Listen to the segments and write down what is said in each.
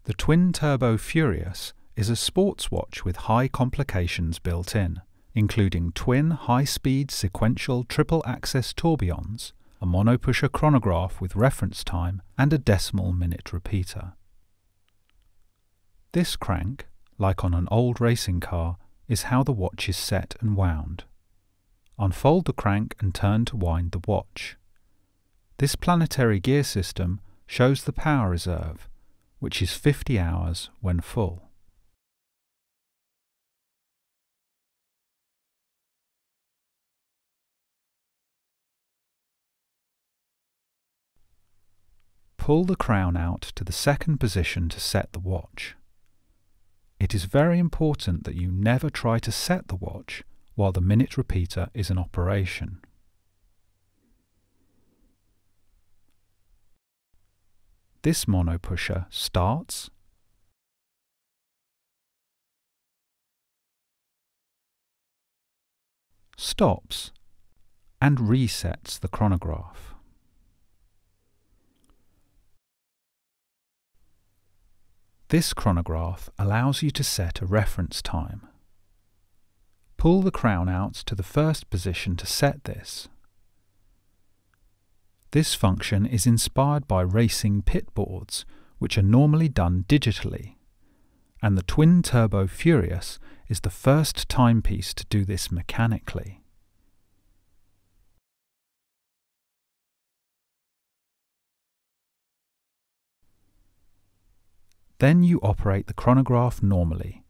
The Twin Turbo Furious is a sports watch with high complications built in, including twin high-speed sequential triple-axis tourbillons, a Monopusher chronograph with reference time, and a decimal minute repeater. This crank, like on an old racing car, is how the watch is set and wound. Unfold the crank and turn to wind the watch. This planetary gear system shows the power reserve, which is 50 hours when full. Pull the crown out to the second position to set the watch. It is very important that you never try to set the watch while the minute repeater is in operation. This Monopusher starts, stops, and resets the chronograph. This chronograph allows you to set a reference time. Pull the crown out to the first position to set this. This function is inspired by racing pit boards, which are normally done digitally, and the Twin Turbo Furious is the first timepiece to do this mechanically. Then you operate the chronograph normally.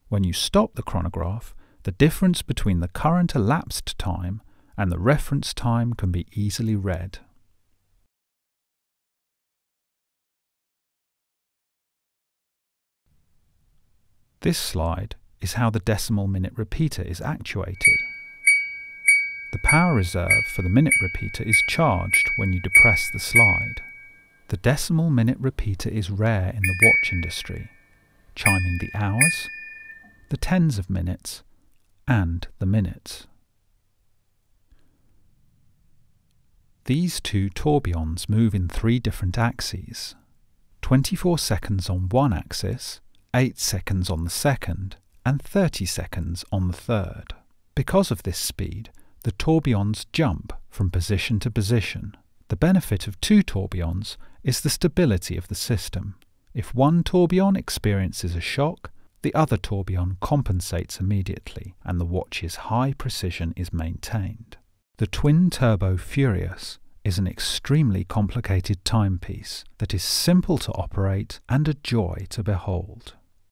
When you stop the chronograph, the difference between the current elapsed time and the reference time can be easily read. This slide is how the decimal minute repeater is actuated. The power reserve for the minute repeater is charged when you depress the slide. The decimal minute repeater is rare in the watch industry, chiming the hours, the tens of minutes, and the minutes. These two tourbillons move in 3 different axes: 24 seconds on one axis, 8 seconds on the second, and 30 seconds on the third. Because of this speed, the tourbillons jump from position to position. The benefit of 2 tourbillons is the stability of the system. If one tourbillon experiences a shock, the other tourbillon compensates immediately, and the watch's high precision is maintained. The Twin Turbo Furious is an extremely complicated timepiece that is simple to operate and a joy to behold.